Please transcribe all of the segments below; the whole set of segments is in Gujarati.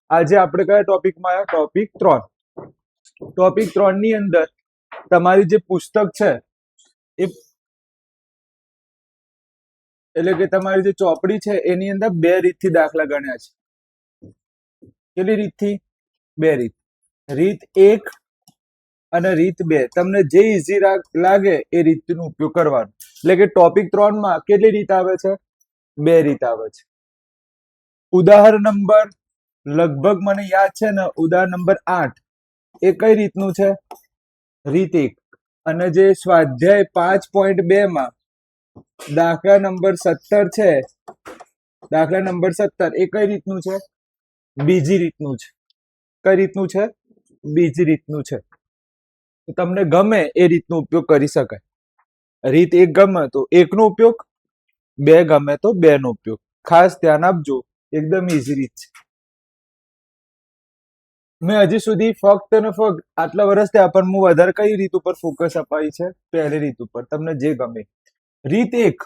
આજે આપણે કયા ટોપિકમાં આવ્યા? ટોપિક 3. ટોપિક 3 ની અંદર તમારી જે પુસ્તક છે એ એટલે કે તમારી જે ચોપડી છે એની અંદર 2 રીતથી દાખલા ગણ્યા છે. કેટલી રીતથી? 2 રીત. રીત 1 અને રીત 2. તમને જે ઈઝી લાગે એ રીતનો ઉપયોગ કરવાનો. એટલે કે ટોપિક 3 માં કેટલી રીત આવે છે? 2 રીત આવે છે. ઉદાહરણ નંબર લગભગ મને યાદ છે ને, ઉદાહરણ નંબર 8 એ કઈ રીતનું છે? રીત 1. અને જે સ્વાધ્યાય 5.2 માં દાખલા નંબર 17 છે, દાખલા નંબર 17 એ કઈ રીતનું છે? બીજી રીતનું છે. કઈ રીતનું છે? બીજી રીતનું છે. તો તમને ગમે એ રીતનો ઉપયોગ કરી શકાય. રીત 1 ગમે તો 1 નો ઉપયોગ, 2 ગમે તો 2 નો ઉપયોગ. ખાસ ધ્યાન આપજો, એકદમ ઈઝી રીત છે. મેં હજી સુધી ફક્ત ને ફક્ત આટલા વર્ષ થયા પણ હું વધારે કઈ રીત ઉપર ફોકસ અપાઈ છે? પહેલી રીત ઉપર. તમને જે ગમે. રીત 1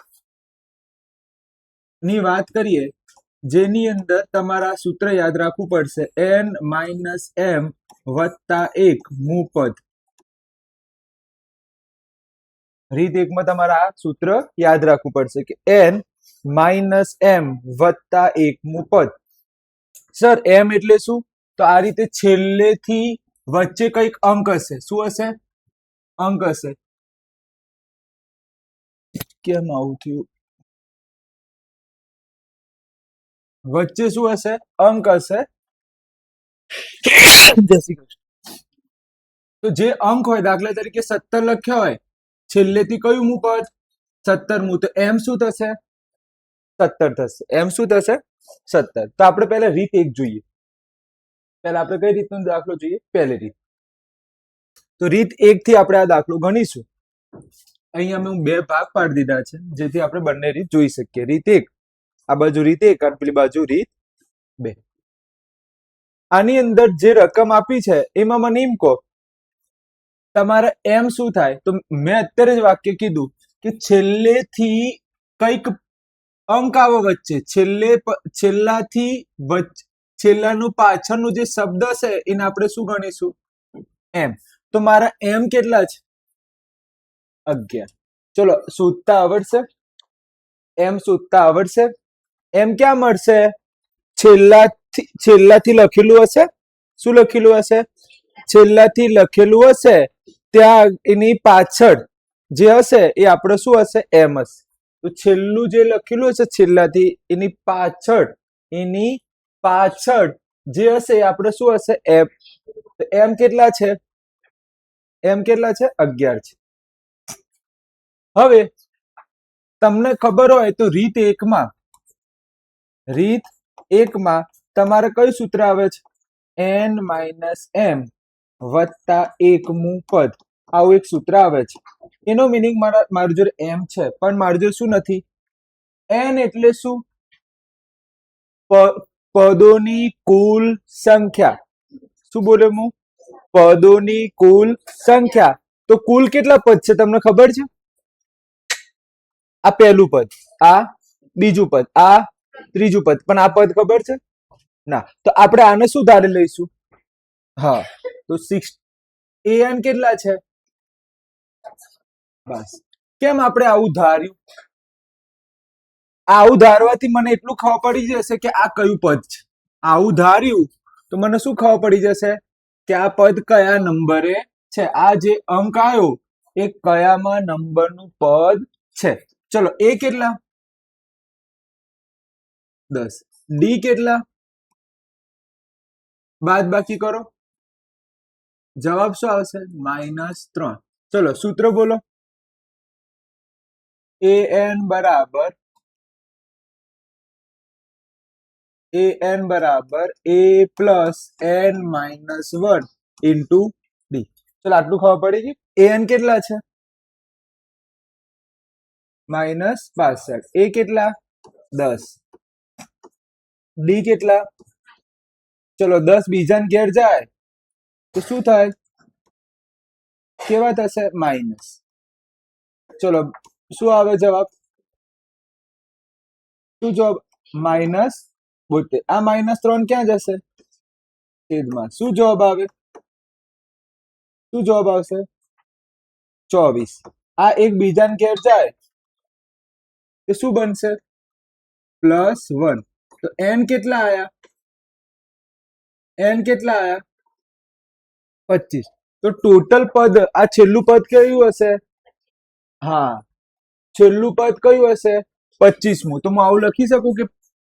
ની વાત કરીએ, જેની અંદર તમારા સૂત્ર યાદ રાખવું પડશે. n - m + 1 મું પદ. રીત 1 માં તમારા આ સૂત્ર યાદ રાખવું પડશે કે n - m + 1 મું પદ. સર m એટલે શું? તો આ રીતે છેલ્લેથી વચ્ચે કઈક અંક હશે. શું હશે? અંક હશે. કેમ આવું થયું? વચ્ચે શું હશે? અંક હશે. જય શ્રી કૃષ્ણ. તો જે અંક હોય, દાખલા તરીકે 17 લખ્યા હોય, છેલ્લેથી કયું મું પદ? 17મું. તો એમ શું થશે? 17 થશે. એમ શું થશે? 17. તો આપણે પહેલા રીત 1 જોઈએ. પહેલા આપણે કઈ રીતનો દાખલો જોઈએ? પહેલી રીત. તો રીત 1 થી આપણે આ દાખલો ગણીશું. અહીંયા મેં 2 ભાગ પાડી દીધા છે જેથી આપણે બંને રીત જોઈ શકીએ. રીત 1, આ બાજુ રીત 1 અને પેલી બાજુ રીત 2. આની અંદર જે રકમ આપી છે એમાં મને એમ કહો, તમારે એમ શું થાય? તો મેં અત્યારે જ વાક્ય કીધું કે છેલ્લેથી કઈક અંક આવે વચ્ચે. છેલ્લાનું પાછળનું જે શબ્દ છે એને આપણે શું ગણીશું? એમ. તો મારા એમ કેટલા છે? 11. ચલો શોધતા આવડશે? એમ શોધતા આવડશે? એમ ક્યાં મળશે? છેલ્લાથી લખેલું હશે. શું લખેલું હશે? છેલ્લાથી લખેલું હશે ત્યાં એની પાછળ જે હશે એ આપણે શું હશે? એમ હશે. તો છેલ્લું જે લખેલું હશે છેલ્લાથી એની પાછળ જે હશે એ આપણે શું હશે? એમ. એમ કેટલા છે? એમ કેટલા છે? 11 છે. હવે તમને ખબર હોય તો રીત 1 માં તમારે કયું સૂત્ર આવે છે? n - m + 1 મું પદ. આવું એક સૂત્ર આવે છે. એનો મીનિંગ મારી જોડે m છે પણ મારી જોડે શું નથી? n એટલે શું? પદોની કુલ સંખ્યા. શું બોલ્યો હું? પદોની કુલ સંખ્યા. તો કુલ કેટલા પદ છે તમને ખબર છે? આ પહેલું પદ, આ બીજું પદ, આ ત્રીજું પદ. પણ આ પદ ખબર છે? ના. તો આપણે આને શું ધારી લઈશું? હા. તો 6 an કેટલા છે? બસ. કેમ આપણે આવું ધાર્યું? આવું ધારવાથી મને એટલું ખબર પડી જશે કે આ કયું પદ છે. આવું ધાર્યું તો મને શું ખબર પડી જશે? કે આ પદ કયા નંબરે છે. આ જે અંક આવ્યો એ કયામાં નંબરનું પદ છે. ચલો એ કેટલા? 10. ડી કેટલા? બાદ બાકી કરો. જવાબ શું આવશે? -3. ચલો સૂત્ર બોલો. an બરાબર a plus n minus 1 into d. ચલો આટલું ખબર પડી ગઈ. an કેટલા છે? -62. a કેટલા? 10. d કેટલા? ચલો 10 બીજાને ઘેર જાય તો શું થાય? કેવા થશે? માઇનસ. ચલો શું આવે જવાબ? શું જવાબ? -72. આ -3 ક્યાં જશે? છેદમાં શું જવાબ આવે? શું જવાબ આવશે? 24. આ એક બીજાને ઘેર જાય તો શું બનશે? +1. તો n કેટલા આયા? n કેટલા આયા? 25. તો ટોટલ પદ આ છેલ્લું પદ કયું હશે? હા, છેલ્લું પદ કયું હશે? 25મું. તો હું આવું લખી શકું કે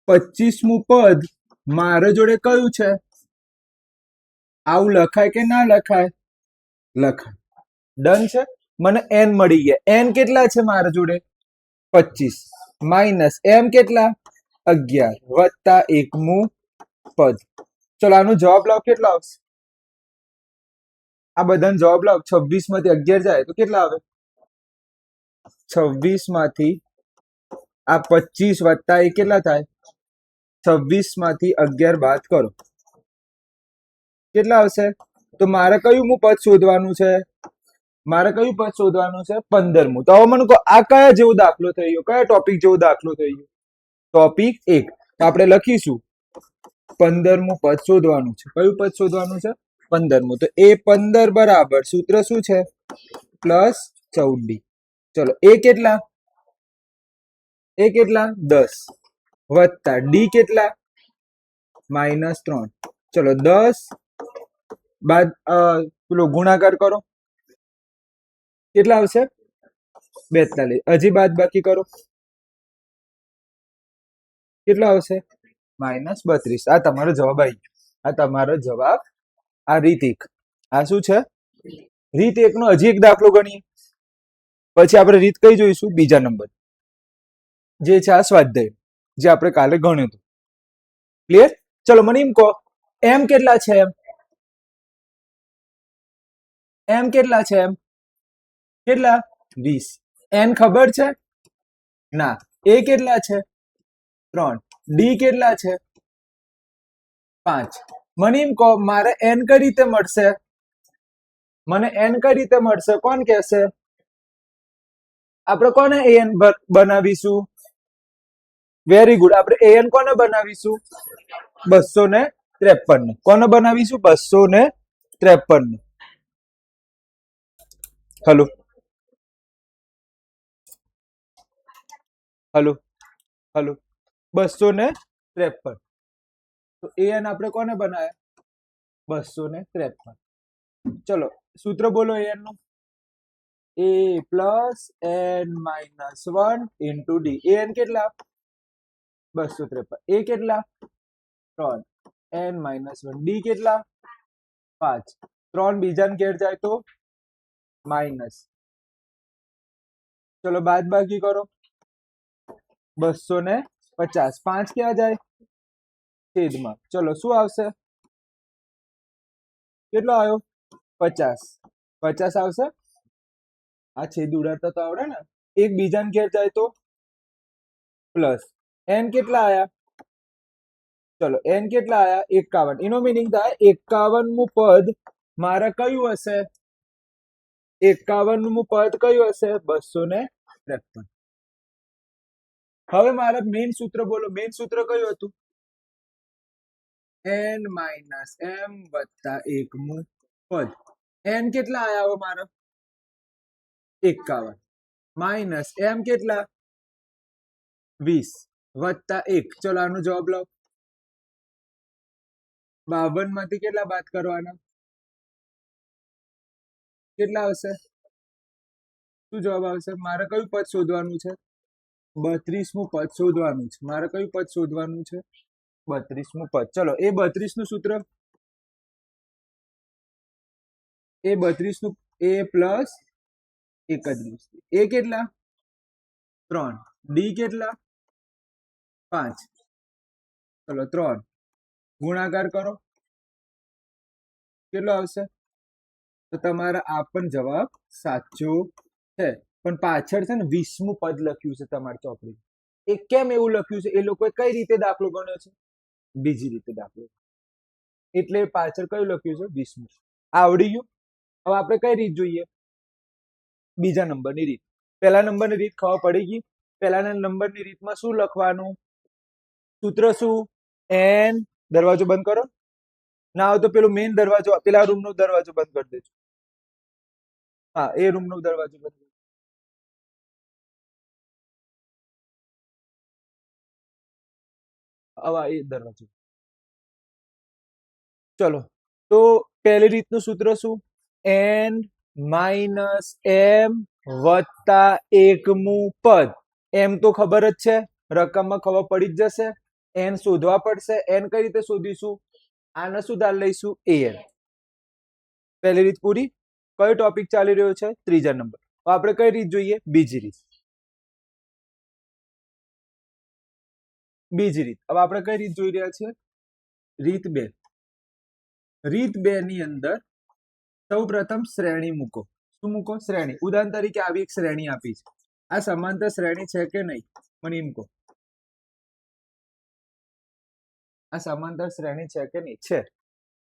25મું પદ મારા જોડે કયું છે? આવું લખાય કે ના લખાય? લખાય. ડન છે. મને n મળી ગયા. n કેટલા છે મારા જોડે? 25 માઇનસ m કેટલા? 11 વત્તા 1મું પદ. ચલો આનો જવાબ લાવ, કેટલો આવશે? આ બધાનો જવાબ લાવ. 26 માંથી 11 જાય તો કેટલા આવે? 26 માંથી આ 25 વત્તા એ કેટલા થાય? 26 માંથી 11 બાદ કરો, કેટલા આવશે? તો મારે કયું પદ શોધવાનું છે? મારે કયું પદ શોધવાનું છે? 15મું. તો હવે મને કહો આ કયા જેવો દાખલો થઈ ગયો? કયા ટોપિક જેવો દાખલો થઈ ગયો? ટોપિક 1. તો આપણે લખીશું 15મું પદ શોધવાનું છે. કયું પદ શોધવાનું છે? 15મું. તો એ 15 બરાબર સૂત્ર શું છે? +14d. ચલો એ કેટલા? એ કેટલા? 10 વત્તા ડી કેટલા? -3. ચલો 10 બાદ પેલો ગુણાકાર કરો, કેટલા આવશે? 42. હજી બાદ બાકી કરો, કેટલા આવશે? -32. આ તમારો જવાબ આવી ગયો. આ તમારો જવાબ. આ રીત 1. આ શું છે? રીત 1 નો હજી એક દાખલો ગણીએ, પછી આપણે રીત કઈ જોઈશું? બીજા નંબર, જે છે આ સ્વાધ્યાય, જે આપણે કાલે ગણ્યું હતું. ક્લિયર? ચલો મને એમ કહો એમ કેટલા છે? એમ કેટલા છે? એમ કેટલા? 20. એન ખબર છે? ના. એ કેટલા છે? 3. ડી કેટલા છે? 5. મને એમ કહો મારે એન કઈ રીતે મળશે? મને એન કઈ રીતે મળશે? કોણ કહેશે? આપણે કોને એન બનાવીશું? Very good. આપણે એન કોને બનાવીશું? 253. કોને બનાવીશું? 253. Hello hello hello 253. તો એન આપણે કોને બનાવ્યા? 253. ચલો સૂત્ર બોલો એન નું. a + n - 1 * d. એન કેટલા? 253. એ કેટલા? 3. n - 1. ડી કેટલા? 5. 3 બીજાને ઘેર જાય તો માઇનસ. ચલો બાદ બાકી કરો. 250. 5 ક્યાં જાય? છેદમાં. ચલો શું આવશે? કેટલો આવ્યો? 50. 50 આવશે. આ છેદ ઉડાડતા તો આવડે ને. એક બીજાને ઘેર જાય તો પ્લસ. એન કેટલા આયા? ચલો એન કેટલા આયા? 51. એનો મીનિંગ થાય 51મું પદ મારે કયું હશે? 51મું પદ કયું હશે? 253. હવે મારે મેઇન સૂત્ર બોલો. મેઇન સૂત્ર કયું હતું? n - m + 1મું પદ. n કેટલા આયા હવે મારે? 51 માઇનસ m કેટલા? 20 વત્તા 1. ચલો આનો જવાબ લાવો. 52 માંથી કેટલા બાદ કરવાના? કેટલા આવશે? શું જવાબ આવશે? મારે કયું પદ શોધવાનું છે? 32મું પદ શોધવાનું છે. મારે કયું પદ શોધવાનું છે? 32મું પદ. ચલો એ 32નું સૂત્ર. એ 32નું a + 31. એ કેટલા? 3. ડી કેટલા? 5. ચલો 3 ગુણાકાર કરો, કેટલો આવશે? તો તમારા આ પણ જવાબ સાચો છે. પણ પાછળ છે ને 20મું પદ લખ્યું છે તમારી ચોપડી. એ કેમ એવું લખ્યું છે? એ લોકોએ કઈ રીતે દાખલો ગણ્યો છે? બીજી રીતે દાખલો. એટલે પાછળ કયું લખ્યું છે? 20મું. આવડી ગયું. હવે આપણે કઈ રીત જોઈએ? બીજા નંબરની રીત. પહેલા નંબરની રીત ખબર પડી ગઈ? પહેલાના નંબરની રીતમાં શું લખવાનું? સૂત્ર શું? n. દરવાજો બંધ કરો. ના આવે તો પેલો મેઇન દરવાજો, પેલા રૂમ નો દરવાજો બંધ કરી દેજો. હા, એ રૂમ નો દરવાજો બંધ કરી. હવે એ દરવાજો. ચલો, તો પહેલી રીતનું સૂત્ર શું? n માઇનસ m વત્તા એકમું પદ. એમ તો ખબર જ છે, રકમમાં ખબર પડી જ જશે. n શોધવા પડશે. n કઈ રીતે શોધીશું? આને શું ધાર લઈશું? an. પહેલી રીત પૂરી. કયો ટોપિક ચાલી રહ્યો છે? ત્રીજા નંબર. આપણે કઈ રીત જોઈએ? બીજી રીત. બીજી રીત. હવે આપણે કઈ રીત જોઈ રહ્યા છીએ? રીત 2. રીત 2 ની અંદર સૌ પ્રથમ શ્રેણી મૂકો. શું મૂકો? શ્રેણી. ઉદાહરણ તરીકે આવી એક શ્રેણી આપી છે. આ સમાંતર શ્રેણી છે કે નહીં? મને એમ કહો. આ સમાંતર શ્રેણી છે કે નહીં? છે.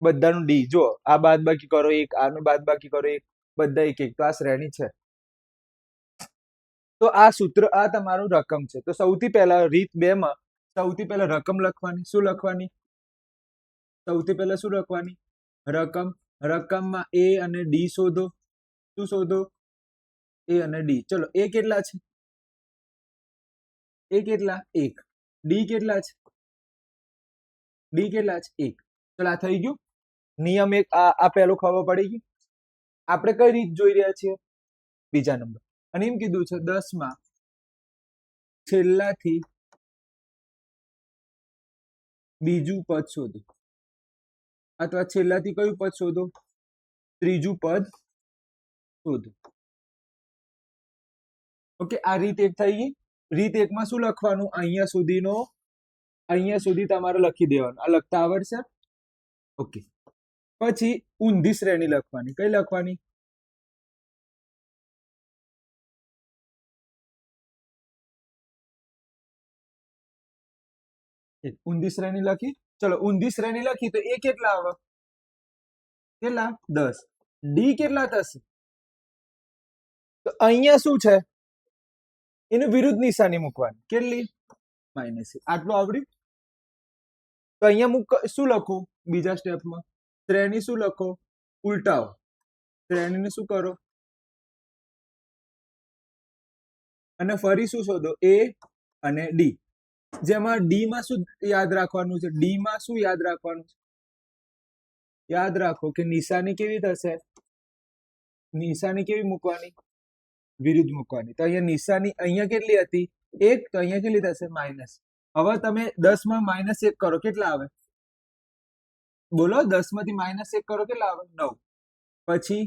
બધાનું ડી. જો આ બાદબાકી કરો 1, આનું બાદબાકી કરો 1, બધા 1 1. તો આ શ્રેણી છે. તો આ સૂત્ર, આ તમારું રકમ છે. તો સૌથી પહેલા રીત 2 માં સૌથી પહેલા રકમ લખવાની. શું લખવાની? સૌથી પહેલા શું લખવાની? રકમ. રકમમાં a અને d શોધો. શું શોધો? a અને d. ચલો, a કેટલા છે? a કેટલા? 1. d કેટલા છે? d કેટલા છે? 1. ચલો, આ થઈ ગયું. નિયમ 1. આ પહેલો ખબર પડી ગઈ. આપણે કઈ રીત જોઈ રહ્યા છીએ? બીજા નંબર. અને એમ કીધું છે 10 માં છેલ્લાથી બીજું પદ શોધો, અથવા છેલ્લાથી કયું પદ શોધો? ત્રીજું પદ શોધો. ઓકે, આ રીત 1 થઈ ગઈ. રીત 1 માં શું લખવાનું? અહીંયા સુધી તમારે લખી દેવાનું. આ લખતા આવડશે? ઓકે. પછી ઊંધી શ્રેણી લખવાની. કઈ લખવાની? ઊંધી શ્રેણી લખી. ચલો, ઊંધી શ્રેણી લખી તો એ કેટલા આવે? કેટલા? 10. ડી કેટલા થશે? તો અહીંયા શું છે? એનું વિરુદ્ધ નિશાની મૂકવાની. કેટલી? -1. આટલું આવડ્યું? તો અહીંયા શું લખું? બીજા સ્ટેપમાં શ્રેણી શું લખો? ઉલટાવો. શ્રેણીને શું કરો? અને ફરી શું શોધો? a અને d. જેમાં ડી માં શું યાદ રાખવાનું છે? ડી માં શું યાદ રાખવાનું છે? યાદ રાખો કે નિશાની કેવી થશે? નિશાની કેવી મૂકવાની? વિરુદ્ધ મૂકવાની. તો અહીંયા નિશાની અહીંયા કેટલી હતી? 1. તો અહીંયા કેટલી થશે? માઇનસ. હવે તમે 10 માં -1 કરો, કેટલા આવે? બોલો, 10 માંથી -1 કરો, કેટલા આવે? 9. પછી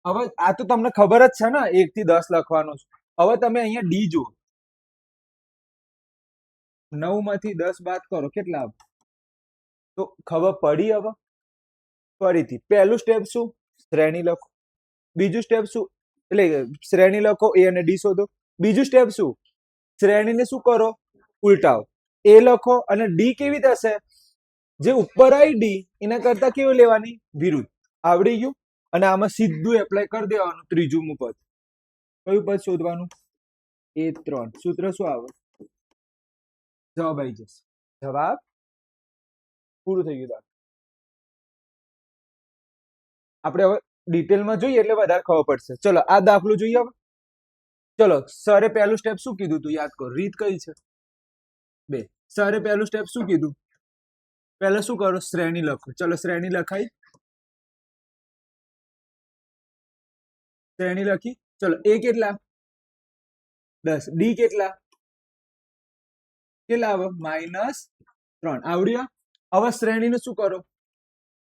હવે આ તો તમને ખબર જ છે ને, 1 થી 10 લખવાનું છે. હવે તમે અહીંયા ડી જુઓ. 9 માંથી 10 બાદ કરો, કેટલા આવે? તો ખબર પડી? હવે ફરીથી પહેલું સ્ટેપ શું? શ્રેણી લખો. બીજું સ્ટેપ શું? એટલે શ્રેણી લખો, a અને d શોધો. બીજું સ્ટેપ શું? શ્રેણીને શું કરો? ઉલટાવો. a લખો અને d કેવી થશે? જે ઉપર આવી ડી એના કરતા કેવી લેવાની? વિરુદ્ધ. આવડી ગયું. અને આમાં સીધું એપ્લાય કરી દેવાનું ત્રીજું પદ. કયું પદ શોધવાનું? a3. સૂત્ર શું આવે? જવાબ આવી જશે. જવાબ પૂરું થઈ ગયું. આપણે હવે ડિટેલમાં જોઈએ એટલે વધારે ખબર પડશે. ચલો, આ દાખલો જોઈએ હવે. ચલો, સરે પહેલું સ્ટેપ શું કીધું તું? યાદ કરો. રીત કઈ છે? 2. સરે પહેલું સ્ટેપ શું કીધું? પહેલા શું કરો? શ્રેણી લખો. ચલો, શ્રેણી લખાઈ. શ્રેણી લખી. ચલો, a કેટલા? 10. d કેટલા? કેટલા આવે? -3. આવડ્યા? હવે શ્રેણીને શું કરો?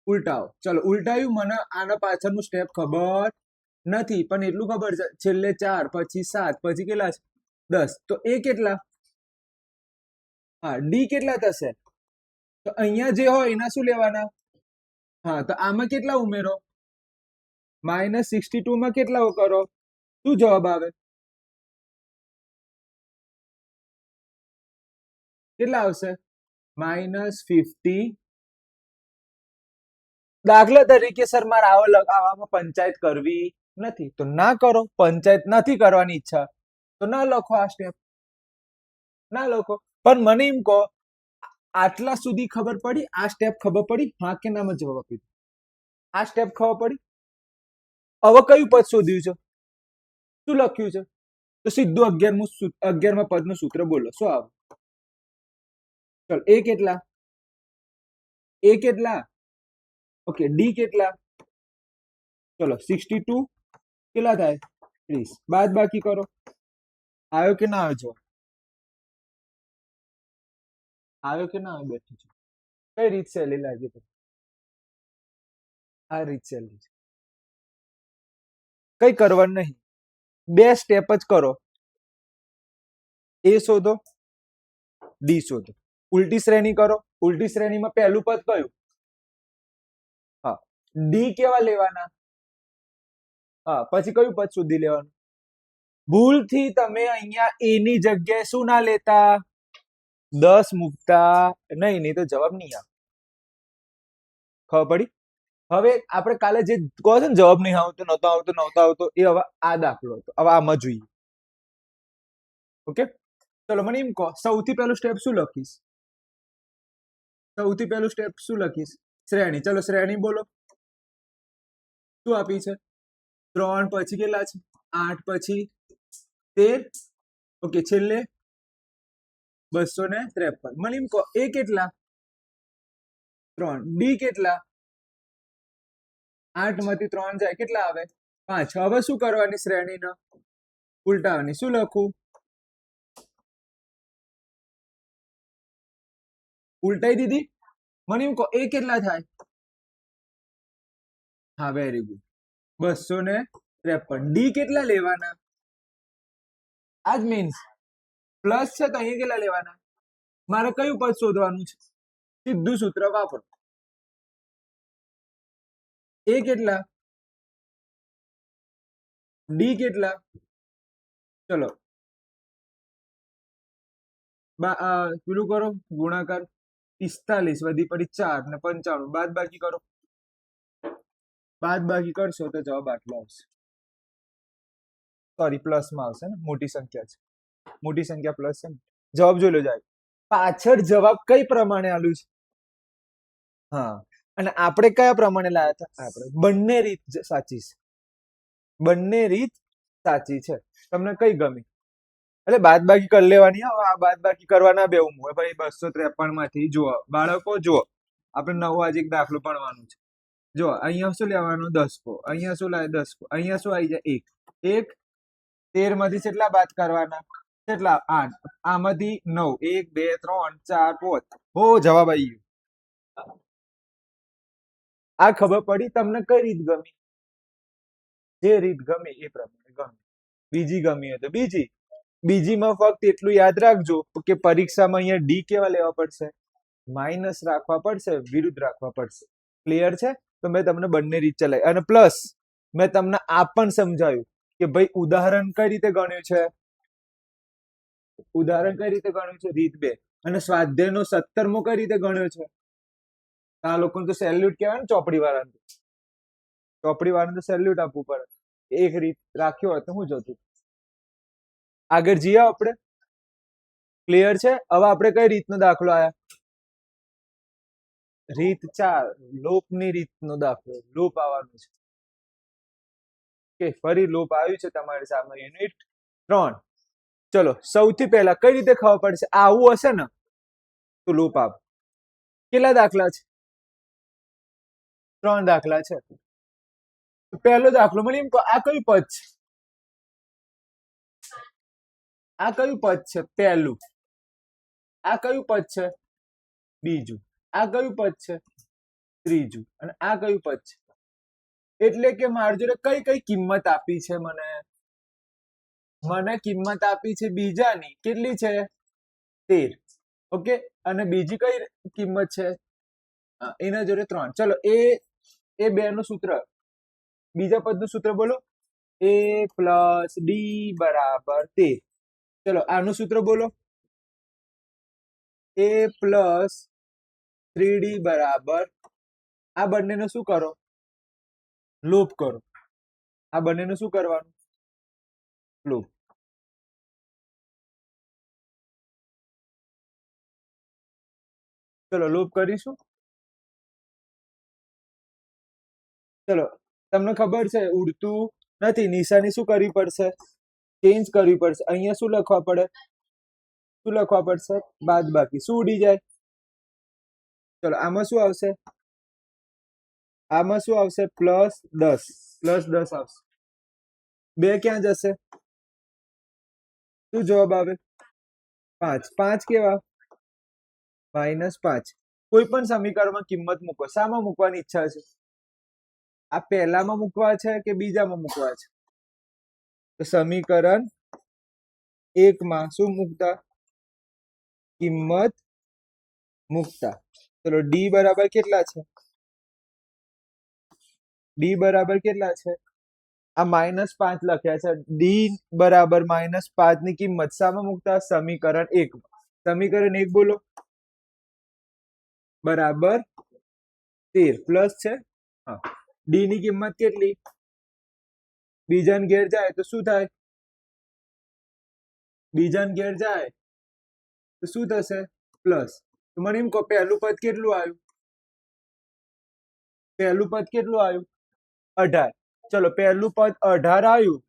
ઉલટાવો. ચલો, ઉલટાયું. મને આના પાછળનું સ્ટેપ ખબર નથી, પણ એટલું ખબર છે, છેલ્લે 4, પછી 7, પછી કેટલા છે? 10. તો a કેટલા? હા, d કેટલા થશે? તો અહીંયા જે હોય એના શું લેવાના? હા, તો આમાં કેટલા ઉમેરો? -62 માં કેટલા કરો? શું જવાબ આવે? કેટલા આવશે? -50. દાખલા તરીકે સર મારે આવામાં પંચાયત કરવી નથી, તો ના કરો. પંચાયત નથી કરવાની ઈચ્છા તો ના લખો. આ સ્ટેપ ના લખો. પણ મને એમ કહો, આટલા સુધી ખબર પડી? આ સ્ટેપ ખબર પડી? હા કે નામાં જવાબ આપી દો. આ સ્ટેપ ખબર પડી? હવે કયું પદ શોધ્યું છે? શું લખ્યું છે? તો સીધું 11મા પદનું સૂત્ર બોલો. શું આવે? ચલો એ કેટલા? એ કેટલા? ઓકે, ડી કેટલા? ચલો 62 કેટલા થાય? 30. બાદ બાકી કરો. આવ્યો કે ના આવ્યો? આવ્યો કે ના આવ્યો? બેઠું છે. કઈ રીત સહેલી લાગી તમને? આ રીત સહેલી છે. કઈ કરવાનું નહીં, બે સ્ટેપ જ કરો. એ શોધો, ડી શોધો. ઉલટી શ્રેણી કરો. ઉલટી શ્રેણીમાં પહેલું પદ કયું? હા, ડી કેવા લેવાના? હા, પછી કયું પદ શોધી લેવાનું? ભૂલથી તમે અહીંયા એ ની જગ્યાએ શું ના લેતા? 10 મૂકતા નહીં, નહીં તો જવાબ નહીં આવે. ખબર પડી? હવે આપણે કાલે જે કહો છો ને જવાબ નહીં આવતો, નહોતો આવતો, એ હવે આ દાખલો હતો. હવે આમાં જોઈએ. ઓકે, ચલો મને એમ કહો, સૌથી પહેલું સ્ટેપ શું લખીશ? સૌથી પહેલું સ્ટેપ શું લખીશ? શ્રેણી. ચલો શ્રેણી બોલો. શું આપી છે? 3 પછી કેટલા છે? 8 પછી 13. ઓકે, છેલ્લે 253. મને એમ કહો, એ કેટલા? 3. ડી કેટલા? 8 માંથી 3 જાય કેટલા આવે? 5. હવે શું કરવાની? શ્રેણીને ઉલટાવાની. શું લખું? ઉલટાઈ દીધી. મને એમ કહો, એ કેટલા થાય? હા, વેરી ગુડ, 253. ડી કેટલા લેવાના? આજ મીન્સ પ્લસ છે તો અહીંયા કેટલા લેવાના? મારે કયું પદ શોધવાનું છે? સીધું સૂત્ર વાપરો. એ કેટલા? ડી કેટલા? ચલો પેલું કરો ગુણાકાર. 45 વધી પડી 4 ને 95. બાદ બાકી કરો. બાદ બાકી કરશો તો જવાબ આટલો આવશે. સોરી, પ્લસ માં આવશે ને, મોટી સંખ્યા છે. મોટી સંખ્યા પ્લસ છે ને. જવાબ જોઈ લો જાય. પાછળ જવાબ કઈ પ્રમાણે આલ્યું છે? હા, અને આપણે કયા પ્રમાણે લાયા હતા? આપણે બંને રીત સાચી છે. બંને રીત સાચી છે. તમને કઈ ગમી? એટલે બાદ બાકી કરી લેવાની. આ બાદ બાકી કરવા ના બેવું હોય ભાઈ. 253 માંથી જુઓ બાળકો, જુઓ આપણે નવો આજે એક દાખલો ભણવાનો છે. જો અહીંયા શું લેવાનું? 10. અહીંયા શું લાવે? 10. અહીંયા શું આવી જાય? 1. 13 માંથી કેટલા બાદ કરવાના? કેટલા? 8. આમાંથી 9. 1 2 3 4 5. હો, જવાબ આવી ગયો. આ ખબર પડી તમને? કઈ રીત ગમી? જે રીત ગમી એ પ્રમાણે ગમી. બીજી ગમી હોય તો બીજી. બીજીમાં ફક્ત એટલું યાદ રાખજો કે પરીક્ષામાં અહીંયા ડી કેવા લેવા પડશે? માઇનસ રાખવા પડશે, વિરુદ્ધ રાખવા પડશે. ક્લિયર છે? તો મેં તમને બંને રીત ચલાવી, અને પ્લસ મેં તમને આ પણ સમજાવ્યું કે ભાઈ ઉદાહરણ કઈ રીતે ગણ્યું છે? ઉદાહરણ કઈ રીતે ગણ્યું છે? રીત 2. અને સ્વાધ્યાયનો 17મો કઈ રીતે ગણ્યો છે? આ લોકોને તો સેલ્યુટ કહેવાય ને, ચોપડી વાળાને. ચોપડી વાળાને તો સેલ્યુટ આપવું પડે. એક રીત રાખ્યો હોય તો હું જતું. આગળ જઈએ આપણે. ક્લિયર છે? હવે આપણે કઈ રીતનો દાખલો આયા? રીત 4, લોપની રીતનો દાખલો. લોપ આવવાનું છે. કે ફરી લોપ આવ્યું છે તમારી સામે. યુનિટ 3. ચલો સૌથી પહેલા કઈ રીતે ખબર પડશે? આવું હશે ને તો લોપ આવ. કેટલા દાખલા છે? 3 દાખલા છે. પહેલો દાખલો મને એમ કહો, આ કયું પદ છે? આ કયું પદ છે? પહેલું. આ કયું પદ છે? બીજું. આ કયું પદ છે? ત્રીજું. અને આ કયું પદ છે? એટલે કે મારી જોડે કઈ કઈ કિંમત આપી છે? મને કિંમત આપી છે બીજાની. કેટલી છે? 13. ઓકે, અને બીજી કઈ કિંમત છે? એના જોડે 3. ચલો એ બે નું સૂત્ર, બીજા પદ નું સૂત્ર બોલો. a પ્લસ ડી બરાબર 13. ચલો આનું સૂત્ર બોલો. a પ્લસ 3d બરાબર. આ બંનેનો શું કરો? લોપ કરો. આ બંનેનું શું કરવાનું? લોપ. ચલો લોપ કરીશું. ચલો તમને ખબર છે ઉડતું નથી, નિશાની શું કરવી પડશે? ચેન્જ કરવી પડશે. અહીંયા શું લખવા પડે? શું લખવા પડશે? બાદ બાકી. શું ઉડી જાય? ચલો આમાં શું આવશે? આમાં શું આવશે? +10. +10 આવશે. 2 ક્યાં જશે? શું જવાબ આવે? 5. 5 કેવા? -5. કોઈ પણ સમીકરણમાં કિંમત મૂકો. શામાં મૂકવાની ઈચ્છા છે? આ પહેલામાં મૂકવા છે કે બીજામાં મૂકવા છે? તો સમીકરણ 1 માં શું મૂકતા? કિંમત મૂકતા. ચલો ડી બરાબર કેટલા છે? ડી બરાબર કેટલા છે? આ -5 લખ્યા છે. ડી બરાબર -5 ની કિંમત શામાં મૂકતા? સમીકરણ 1 માં. સમીકરણ 1 બોલો. બરાબર 13 પ્લસ છે. હા, ડી ની કિંમત કેટલી? બીજાને ઘેર જાય તો શું થાય? બીજાને ઘેર જાય તો શું થશે? પ્લસ. તો મને એમ કહો પહેલું પદ કેટલું આવ્યું? પહેલું પદ કેટલું આવ્યું? 18. ચલો પહેલું પદ 18 આવ્યું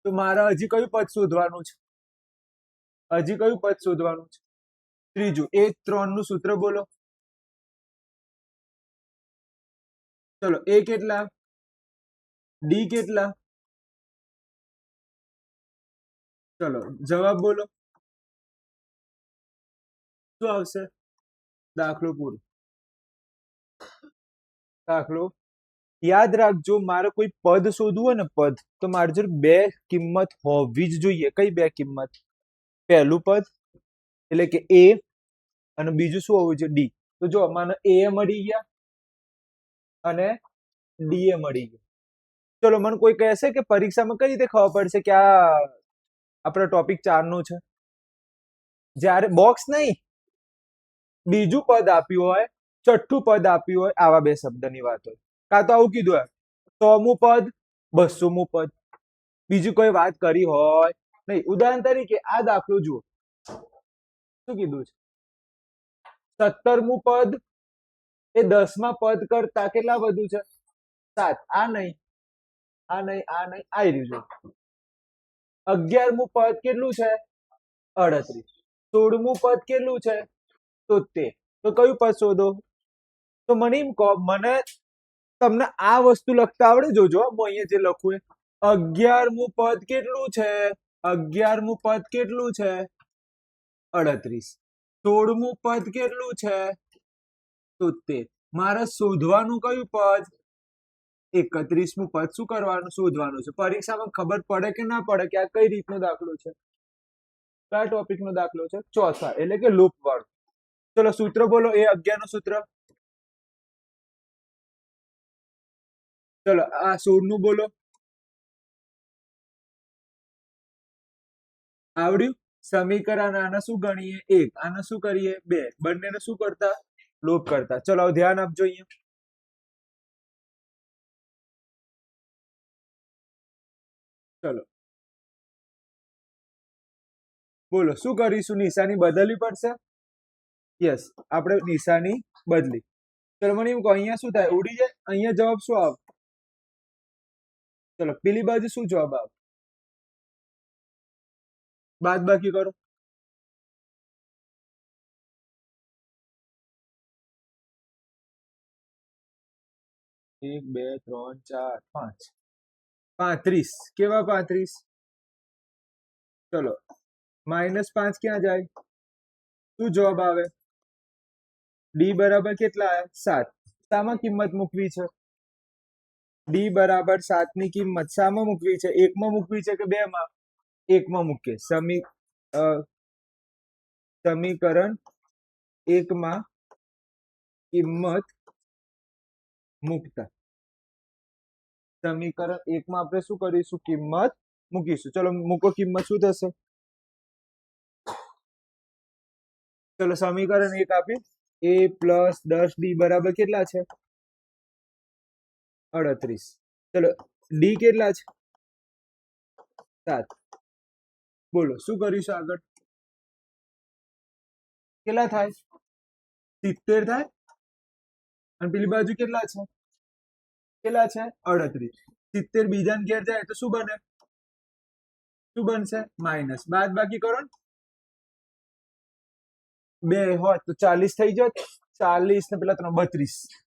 તો મારે હજી કયું પદ શોધવાનું છે? હજી કયું પદ શોધવાનું છે? ત્રીજું. એ 3 નું સૂત્ર બોલો. ચલો એ કેટલા? ડી કેટલા? ચલો જવાબ બોલો. શું આવશે? દાખલો પૂરો. દાખલો યાદ રાખજો, મારે કોઈ પદ શોધવું હોય ને પદ, તો મારે જોડે 2 કિંમત હોવી જ જોઈએ. કઈ 2 કિંમત? પહેલું પદ એટલે કે એ અને બીજું શું હોવું જોઈએ? ડી. તો જો મને એ મળી ગયા અને ડી એ મળી ગયા. ચલો મને કોઈ કહેશે કે પરીક્ષામાં કઈ રીતે ખબર પડશે કે આ આપણો ટોપિક 4 નો છે? જ્યારે બોક્સ નહીં, બીજું પદ આપ્યું હોય, છઠ્ઠું પદ આપ્યું હોય, આવા 2 શબ્દની વાત હોય. કાં તો આવું કીધું હોય 100મું પદ, 200મું પદ, બીજું કોઈ વાત કરી હોય નહીં. ઉદાહરણ તરીકે આ દાખલો જુઓ. શું કીધું છે? 17મું પદ એ 10મા પદ કરતા કેટલા વધુ છે? 7. આ નહીં, આ નહીં, આ નહીં, આવી રહ્યું છે. 11મું પદ કેટલું છે? 38. 16મું પદ કેટલું છે? 73. તો કયું પદ શોધો? તો મને એમ કહો, મને તમને આ વસ્તુ લખતા આવડે? જોજો હું અહીંયા જે લખું એ 11મું પદ કેટલું છે? 11મું પદ કેટલું છે? 38. 16મું પદ કેટલું છે? 73. મારે શોધવાનું કયું પદ? 31મું પદ શું કરવાનું? શોધવાનું છે. પરીક્ષામાં ખબર પડે કે ના પડે કે આ કઈ રીતનો દાખલો છે? કયા ટોપિક નો દાખલો છે? ચોથા એટલે કે લૂપ વાળો. ચલો સૂત્ર બોલો. એ 11 નું સૂત્ર. ચલો આ 16 નું બોલો. આવડ્યું? સમીકરણ આને શું ગણીએ? 1. આને શું કરીએ? 2. બંનેને શું કરતા? લોપ કરતા. ચલો ધ્યાન આપજો અહીંયા. ચલો બોલો શું કરીશું? નિશાની બદલવી પડશે. યસ, આપણે નિશાની બદલી. ચલો મને એમ કહો અહીંયા શું થાય? ઉડી જાય. અહીંયા જવાબ શું આવે? ચલો પેલી બાજુ શું જવાબ આવે? બાદ બાકી કરો. 1 2 3 4 5. 35. કેવા 35? ચલો -5 ક્યાં જાય? શું જવાબ આવે? ડી બરાબર કેટલા આવે? 7. શામાં કિંમત મૂકવી છે? ડી બરાબર 7 ની કિંમત શામાં મૂકવી છે? 1 માં મૂકવી છે કે 2 માં? 1 માં મૂકીએ. સમીકરણ 1 માં કિંમત મૂકતા. સમીકરણ 1 માં આપણે શું કરીશું? કિંમત મૂકીશું. ચલો મૂકો કિંમત. શું થશે? ચલો સમીકરણ 1 આપ્યું. a + 10d બરાબર કેટલા છે? 38. ચલો ડી કેટલા છે? 7. બોલો શું કરીશું આગળ? કેટલા થાય? 70 થાય અને પેલી બાજુ કેટલા છે 38. 70 બીજાને ઘેર જાય તો શું બને શું બનશે માઇનસ બાદ બાકી કરો ને 2 હોત તો 40 થઈ જાત 40 ને પેલા 3 32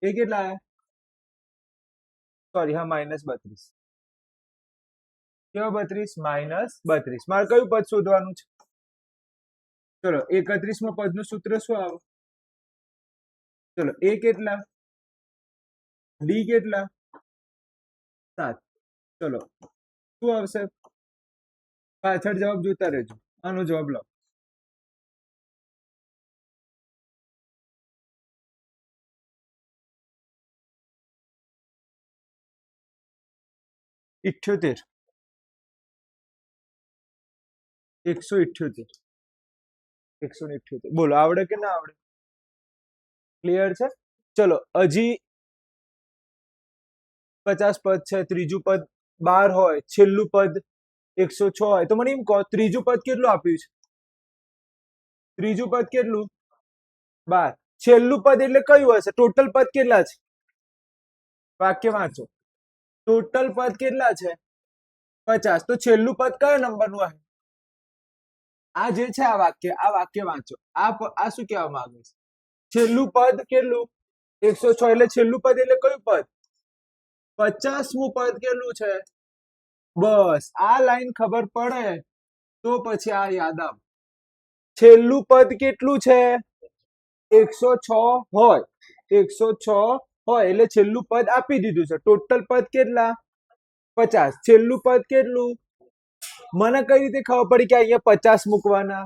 એ કેટલા સોરી હા -32 કેવા 32 -32 મારે કયું પદ શોધવાનું છે ચલો 31માં પદનું સૂત્ર શું આવે ચલો એ કેટલા ડી કેટલા 7 ચલો શું આવશે પાછળ જવાબ જોતા રહેજો આનો જવાબ લાવો 78 178 178 બોલો આવડે કે ના આવડે ક્લિયર છે ચલો હજી 50 પદ છે ત્રીજું પદ 12 હોય છેલ્લું પદ 106 હોય તો મને એમ કહો ત્રીજું પદ કેટલું આપ્યું છે ત્રીજું પદ કેટલું 12 છેલ્લું પદ એટલે કયું હશે ટોટલ પદ કેટલા છે વાક્ય વાંચો ટોટલ પદ કેટલા છે 50 તો છેલ્લું પદ કયો નંબરનું હશે આ જે છે આ વાક્ય વાંચો આ શું કહેવા માંગે છે છેલ્લું પદ કેટલું 106 એટલે છેલ્લું પદ એટલે કયું પદ 50મું પદ કેટલું છે બસ આ લાઈન ખબર પડે તો પછી આ યાદ આવ છેલ્લું પદ કેટલું છે 106 હોય 106 હોય એટલે છેલ્લું પદ આપી દીધું છે ટોટલ પદ કેટલા 50 છેલ્લું પદ કેટલું મને કઈ રીતે ખબર પડી કે અહીંયા 50 મૂકવાના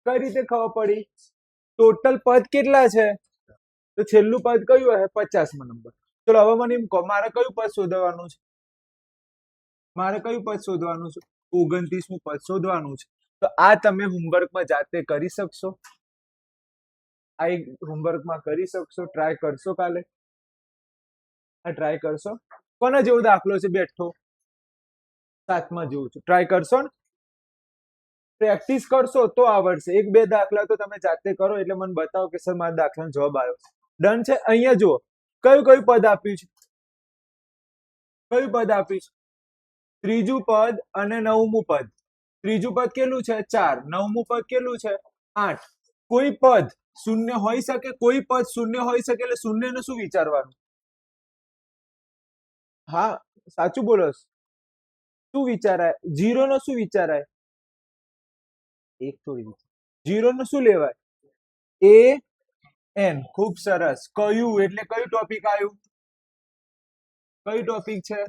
કઈ રીતે ખબર પડી ટોટલ પદ કેટલા છે તો છેલ્લું પદ કયું હશે 50મો નંબર ચલો હવે મને એમ કહો મારે કયું પદ શોધવાનું છે મારે કયું પદ શોધવાનું છે 29મું પદ શોધવાનું છે તો આ તમે હોમવર્કમાં જાતે કરી શકશો આ એક હોમવર્કમાં કરી શકશો ટ્રાય કરશો કાલે આ ટ્રાય કરશો કોના જેવો દાખલો છે બેઠો 7માં જોઉં છું ટ્રાય કરશો ને પ્રેક્ટિસ કરશો તો આવડશે એક બે દાખલા તો તમે જાતે કરો એટલે મને બતાવો કે સર મારા દાખલાનો જવાબ આવ્યો ડન છે અહીંયા જુઓ કયું કયું પદ આપ્યું છે કયું પદ આપ્યું છે ત્રીજું પદ અને 9મું પદ ત્રીજું પદ કેટલું છે 4 9મું પદ કેટલું છે 8 કોઈ પદ શૂન્ય હોઈ શકે કોઈ પદ શૂન્ય હોઈ શકે એટલે શૂન્યનું શું વિચારવાનું હા સાચું બોલો શું વિચારાય 0 નો શું વિચારાય એક થોડી જીરો નું શું લેવાય એ એન ખૂબ સરસ કયું એટલે કયું ટોપિક આવ્યું કયું ટોપિક છે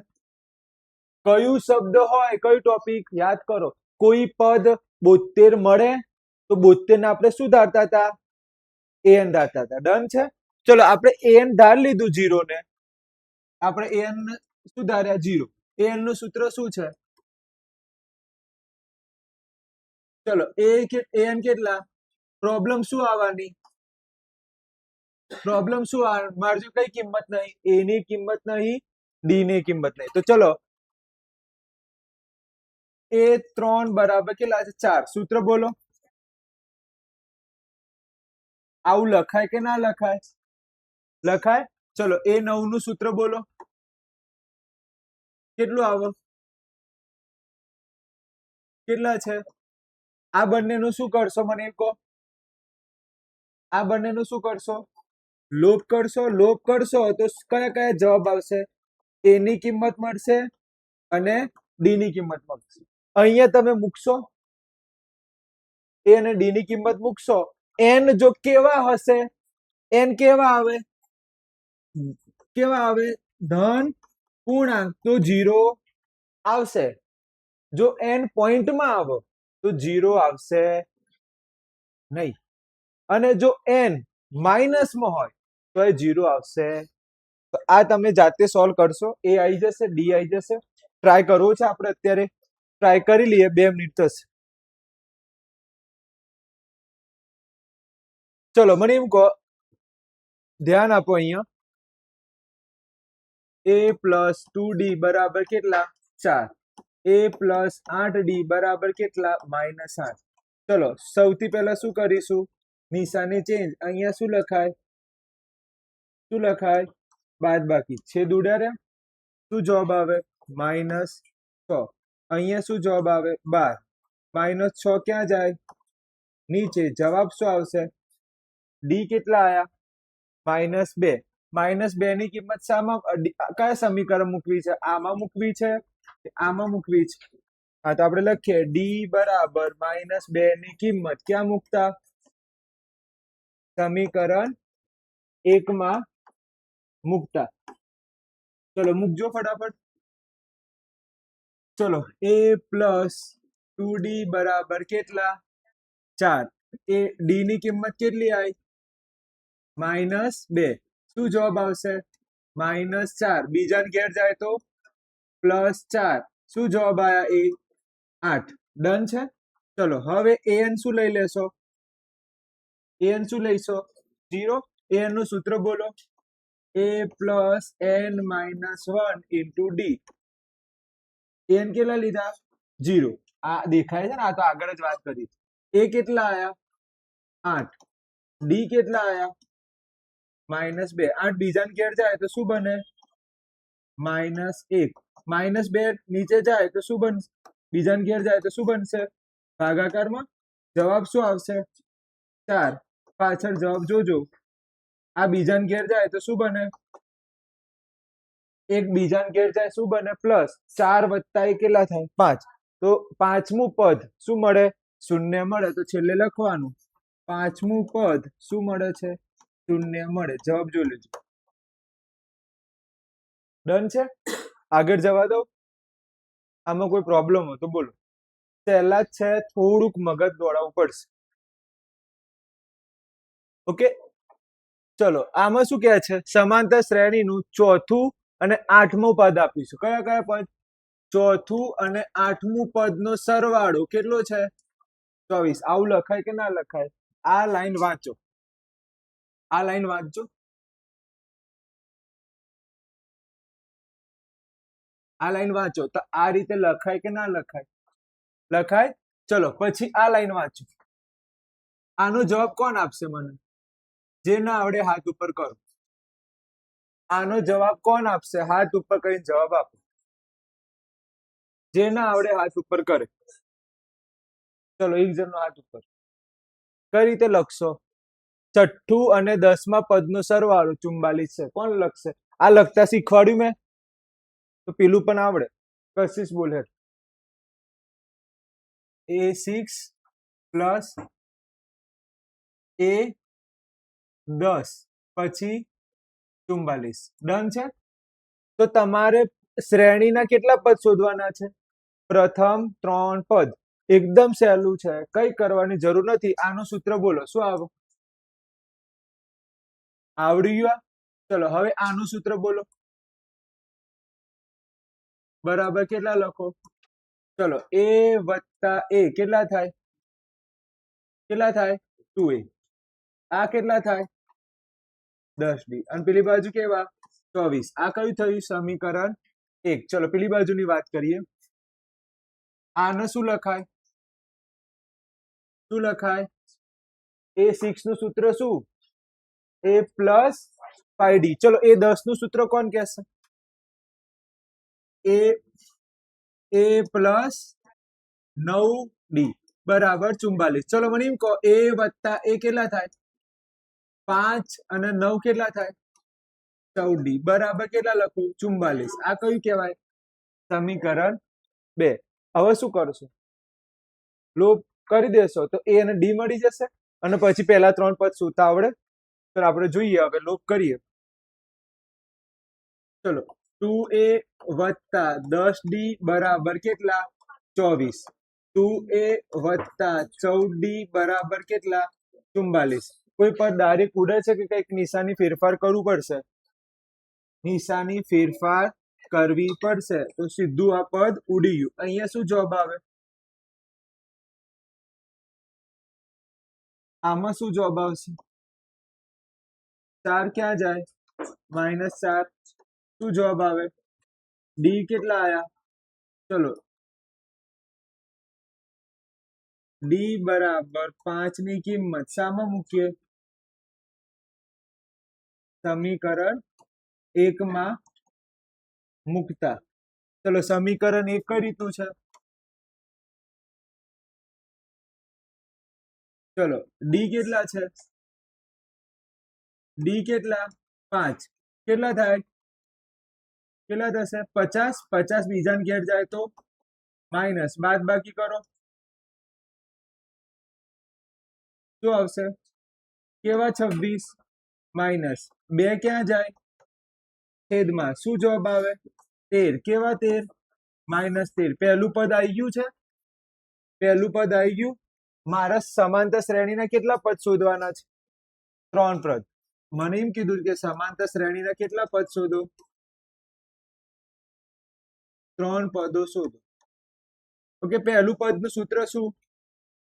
કયું શબ્દ હોય કયું ટોપિક યાદ કરો કોઈ પદ 72 મળે તો 72 ને આપણે શું ધારતા હતા એન ધારતા હતા ડન છે ચલો આપણે એન ધાર લીધું 0 ને આપણે એન શું ધાર્યા 0 એન નું સૂત્ર શું છે ચલો એન કેટલા પ્રોબ્લેમ શું આવવાની પ્રોબ્લેમ શું મારજો કઈ કિંમત નહીં એ ની કિંમત નહીં ડી ની કિંમત નહીં તો ચલો એ 3 બરાબર કેટલા છે 4 સૂત્ર બોલો આવું લખાય કે ના લખાય લખાય ચલો એ 9 નું સૂત્ર બોલો કેટલું આવે કેટલા છે આ બંનેનું શું કરશો મને કહો આ બંનેનું શું કરશો લોપ કરશો તો કયા કયા જવાબ આવશે એ ની કિંમત મળશે અને ડી ની કિંમત મળશે અહીંયા તમે મૂકશો એ અને ડી ની કિંમત મૂકશો એન જો કેવા હશે એન કેવા આવે ધન પૂર્ણાંક તો 0 આવશે જો એન પોઈન્ટમાં આવો તો 0 આવશે નહીં અને જો એન માઇનસમાં હોય તો એ 0 આવશે તો આ તમે જાતે સોલ્વ કરશો એ આવી જશે ડી આવી જશે ટ્રાય કરવો છે આપણે અત્યારે ટ્રાય કરી લઈએ 2 મિનિટ થશે ચલો મને એમ કહો ધ્યાન આપો અહીંયા a પ્લસ 2d બરાબર કેટલા 4 a પ્લસ 8d બરાબર કેટલા -8 ચલો સૌથી પહેલા શું કરીશું, નિશાની ચેન્જ. અહીંયા શું લખાય બાદ બાકી, છેદ ઉડાડ્યા, શું જવાબ આવે -6. અહીંયા શું જવાબ આવે 12. -6 ક્યાં જાય નીચે, જવાબ શું આવશે ડી. કેટલા આયા -2. -2 ની કિંમત કયા સમીકરણ મૂકવી છે, આમાં મૂકવી છે આમાં મૂકવી છે? હા તો આપણે લખીએ ડી બરાબર -2 ની કિંમત ક્યાં મૂકતા, સમીકરણ 1 માં મૂકતા. ચલો મૂકજો ફટાફટ. ચલો a પ્લસ 2d બરાબર કેટલા 4. એ ડી ની કિંમત કેટલી આવી -2. શું જવાબ આવશે -4. બીજા ઘેર જાય તો +4. શું જવાબ આયા એ 8. ડન છે. ચલો હવે an શું લઈ લેશો, an શું લઈશો 0. an નું સૂત્ર બોલો, a plus n minus 1 into D. an કેટલા લીધા 0. આ દેખાય છે ને, આ તો આગળ જ વાત કરી. a કેટલા આયા 8. ડી કેટલા આયા -2. 8 બીજાને ઘેર જાય તો શું બને -1. -2 નીચે જાય તો શું બનશે, બીજાને ઘેર જાય તો શું બનશે ભાગાકારમાં. જવાબ શું આવશે 4. પાછળ જવાબ જોજો. આ બીજાને ઘેર જાય તો શું બને, એક બીજાને ઘેર જાય શું બને +4 વત્તા 1 કેટલા થાય 5. તો પાંચમું પદ શું મળે શૂન્ય મળે. તો છેલ્લે લખવાનું પાંચમું પદ શું મળે છે શૂન્ય મળે. જવાબ જોઈ લેજો. ડન છે. આગળ જવા દો. આમાં કોઈ પ્રોબ્લેમ હોય તો બોલો. પહેલા જ છે, થોડુંક મગજ દોડાવવું પડશે. ઓકે ચલો આમાં શું કહે છે, સમાંતર શ્રેણીનું ચોથું અને આઠમું પદ આપીશું. કયા કયા પદ, ચોથું અને આઠમું પદનો સરવાળો કેટલો છે 24. આવું લખાય કે ના લખાય, આ લાઈન વાંચો, આ લાઈન વાંચજો. આ લાઈન વાંચો તો આ રીતે લખાય કે ના લખાય, લખાય. ચલો પછી આ લાઈન વાંચો. આનો જવાબ કોણ આપશે મને, જે ના આવડે હાથ ઉપર કરો. આનો જવાબ કોણ આપશે, હાથ ઉપર કરીને જવાબ આપો. જે ના આવડે હાથ ઉપર કરે. ચલો એક જણનો હાથ ઉપર. કઈ રીતે લખશો, છઠ્ઠું અને 10મા પદનો સરવાળો 44 છે. કોણ લખશે, આ લખતા શીખવાડ્યું મેં, તો પેલું પણ આવડે. કશિશ બોલે a6 પ્લસ a10 પછી 44. ડન છે. તો તમારે શ્રેણીના કેટલા પદ શોધવાના છે, પ્રથમ 3 પદ. એકદમ સહેલું છે, કઈ કરવાની જરૂર નથી. આનું સૂત્ર બોલો, શું આવડી ગયું. ચલો હવે આનું સૂત્ર બોલો, બરાબર કેટલા લખો. ચલો a વત્તા a કેટલા થાય 2a. આ કેટલા થાય 10d. અને પેલી બાજુ કેવા 24. આ કયું થયું સમીકરણ 1. ચલો પેલી બાજુની વાત કરીએ. આને શું લખાય a6 નું સૂત્ર શું a પ્લસ 5d. ચલો a10 નું સૂત્ર કોણ કહેશે, a પ્લસ 9d બરાબર 44. ચલો મને એમ કહો a વત્તા a કેટલા થાય 5 અને 9 કેટલા થાય 14d બરાબર કેટલા લખું 44. આ કયું કહેવાય સમીકરણ 2. હવે શું કરશો, લોપ કરી દેશો તો a અને d મળી જશે, અને પછી પહેલા 3 પદ શોધતા આવડે. તો આપણે જોઈએ, હવે લોપ કરીએ. ચલો 2a વત્તા 10d બરાબર કેટલા 24. 2a વત્તા 14d બરાબર કેટલા 44. કોઈ પદ ડાયરેક્ટ ઉડે છે કે કઈક નિશાની ફેરફાર કરવું પડશે, નિશાની ફેરફાર કરવી પડશે. તો સીધું આ પદ ઉડી ગયું. અહીંયા શું જવાબ આવે, આમાં શું જવાબ આવશે 4 ક્યાં જાય -4. શું જવાબ આવે ડી કેટલા આયા, ચલો ડી બરાબર 5 ની કિંમત શામાં મૂકીએ? સમીકરણ 1 માં મૂકતા. ચલો સમીકરણ 1 કઈ રીતનું છે? ચલો ડી કેટલા છે? ડી કેટલા? 5. કેટલા થાય? કેટલા થશે? 50. 50 બીજાને ઘેર જાય તો માઇનસ, બાદ બાકી કરો શું આવશે? કેવા 26 માઇનસ 2 ક્યાં જાય? છેદમાં શું જવાબ આવે? 13. કેવા 13? -13. પહેલું પદ આવી ગયું છે. પહેલું પદ આવી ગયું. મારા સમાંતર શ્રેણીના કેટલા પદ શોધવાના છે? 3 પદ. મને એમ કીધું કે સમાંતર શ્રેણીના કેટલા પદ શોધો? 3 પદો શોધો. ઓકે, પહેલું પદનું સૂત્ર શું?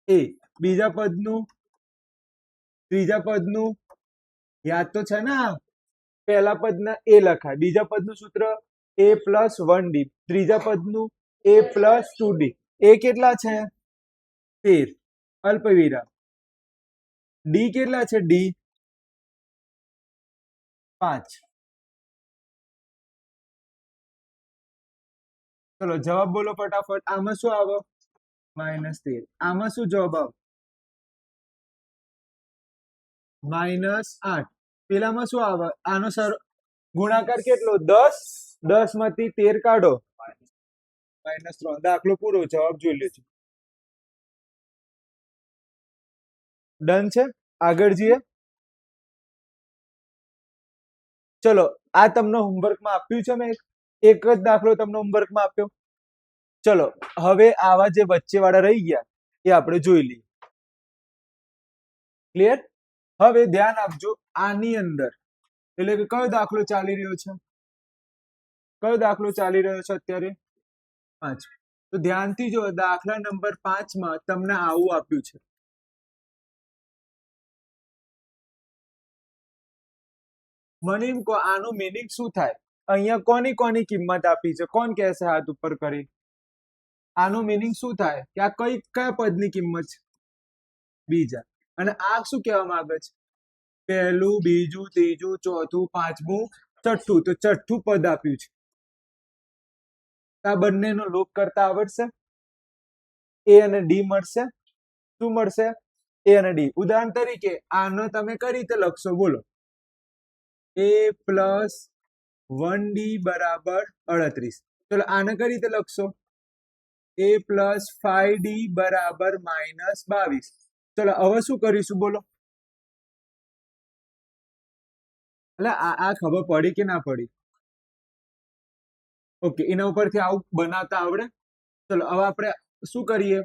એ. બીજા પદનું, ત્રીજા પદનું યાદ તો છે ને? પહેલા પદના એ લખાય, બીજા પદનું સૂત્ર a + 1d, ત્રીજા પદનું a + 2d. એ કેટલા છે? 13. અલ્પવિરામ. ડી કેટલા છે? ડી 5. ચલો જવાબ બોલો ફટાફટ. આમાં શું આવે? -13. આમાં શું જવાબ આવે? -8. પેલામાં શું આવે? આનો ગુણાકાર કેટલો? 10. 10 માંથી 13 કાઢો, -3. દાખલો પૂરો. જવાબ જોઈ લેજો. ડન છે? આગળ જઈએ. ચલો આ તમને હોમવર્કમાં આપ્યું છે. મેં એક જ દાખલો તમને હોમવર્કમાં આપ્યો. ચલો હવે આવા જે વચ્ચે વાળા રહી ગયા એ આપણે જોઈ લઈએ. ક્લિયર? હવે ધ્યાન આપજો. આની અંદર એટલે કે કયો દાખલો ચાલી રહ્યો છે? કયો દાખલો ચાલી રહ્યો છે અત્યારે? 5. તો ધ્યાનથી જો, દાખલા નંબર 5 માં તમને આવું આપ્યું છે. મને એમ કહો આનું મીનિંગ શું થાય? અહીંયા કોની કોની કિંમત આપી છે? કોણ કહેશે હાથ ઉપર કરી? આનું મીનિંગ શું થાય? કે આ કયા પદની કિંમત છે? બીજા. અને આ શું કહેવા માંગે છે? પહેલું, બીજું, ત્રીજું, ચોથું, પાંચમું, છઠ્ઠું. તો છઠ્ઠું પદ આપ્યું છે. આ બંનેનો લોપ કરતા આવડશે? એ અને ડી મળશે. શું મળશે? એ અને ડી. ઉદાહરણ તરીકે આનો તમે કઈ રીતે લખશો? બોલો. a + 1d બરાબર 38. ચલો આને કઈ રીતે લખશો? a + 5d બરાબર -22. ચલો હવે શું કરીશું? બોલો. એટલે આ ખબર પડી કે ના પડી? ઓકે, એના ઉપરથી આવું બનાવતા આવડે? ચલો હવે આપણે શું કરીએ?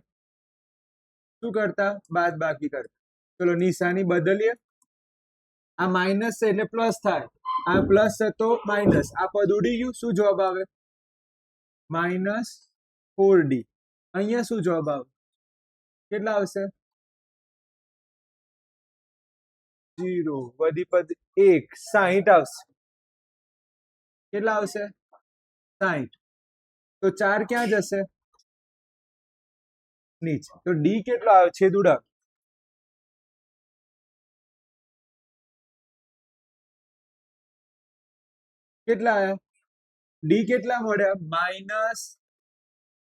શું કરતા? બાદ બાકી કરતા. ચલો નિશાની બદલીએ. આ માઇનસ છે એટલે પ્લસ થાય. આ પ્લસ છે તો માઇનસ. આ પદ ઉડી ગયું. શું જવાબ આવે? -4d. અહીંયા શું જવાબ આવે? કેટલા આવશે? 0. વધી પદ 1. 60 આવશે. કેટલા આવશે? 60. તો 4 ક્યાં જશે? નીચે. તો ડી કેટલો આવે? છેદ ઉડાવ. કેટલા આયા? ડી કેટલા મળ્યા?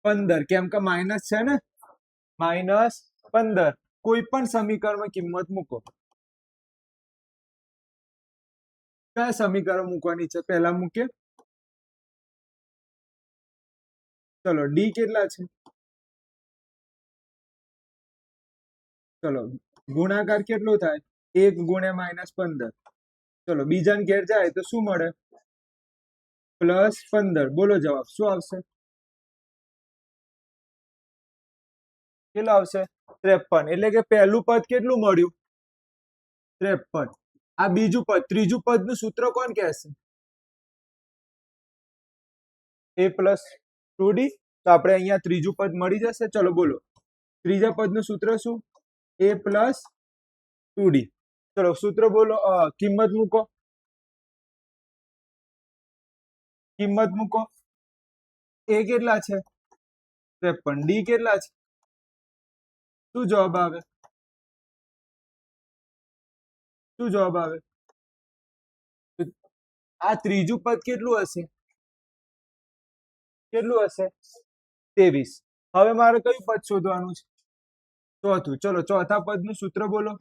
-15. કેમ કે માઇનસ છે ને? -15. કોઈ પણ સમીકરણમાં કિંમત મૂકો. કયા સમીકરણ મૂકવાની છે? પહેલા મૂકીએ. ચલો ડી કેટલા છે? ચલો ગુણાકાર કેટલો થાય? 1 × -15. ચલો બીજાને ઘેર જાય તો શું મળે? +15. બોલો જવાબ શું આવશે? કેટલો આવશે? 53. એટલે કે પહેલું પદ કેટલું મળ્યું? 53. આ બીજું પદ. ત્રીજું પદનું સૂત્ર કોણ કહેશે? a + 2d. તો આપણે અહીંયા ત્રીજું પદ મળી જશે. ચલો બોલો. ત્રીજા પદનું સૂત્ર શું? a + 2d. ચલો સૂત્ર બોલો. કિંમત મૂકો. કિંમત મૂકો. a કેટલા છે? 53. ડી કેટલા છે? શું જવાબ આવે? શું જવાબ આવે? આ ત્રીજું પદ કેટલું હશે? કેટલું હશે? 23. હવે મારે કયું પદ શોધવાનું છે? ચોથું. ચલો ચોથા પદનું સૂત્ર બોલો.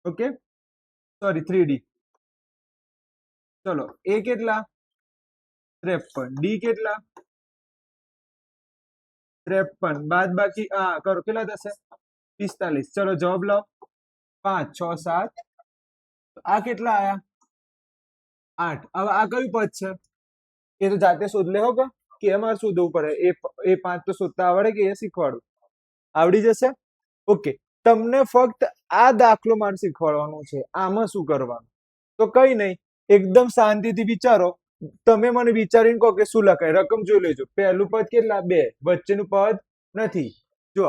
Okay, sorry 3D. ચલો એ કેટલા? 53. ડી કેટલા? 53 બાદ બાકી કરો કેટલા થશે? 45. ચલો જવાબ લાવો. 5 6 7. આ કેટલા આયા? 8. હવે આ કયું પદ છે? એ તો જાતે શોધ લે હો કે અમારે શોધવું પડે? એ 5 તો શોધતા આવડે કે એ શીખવાડું? આવડી જશે. ઓકે, તમને ફક્ત આ દાખલો મારે શીખવાડવાનો છે. આમાં શું કરવાનું? તો કઈ નહીં, એકદમ શાંતિથી વિચારો. તમે મને વિચારીને કહો કે શું લખાય. રકમ જોઈ લેજો. પહેલું પદ કેટલા? 2. વચ્ચેનું પદ નથી. જો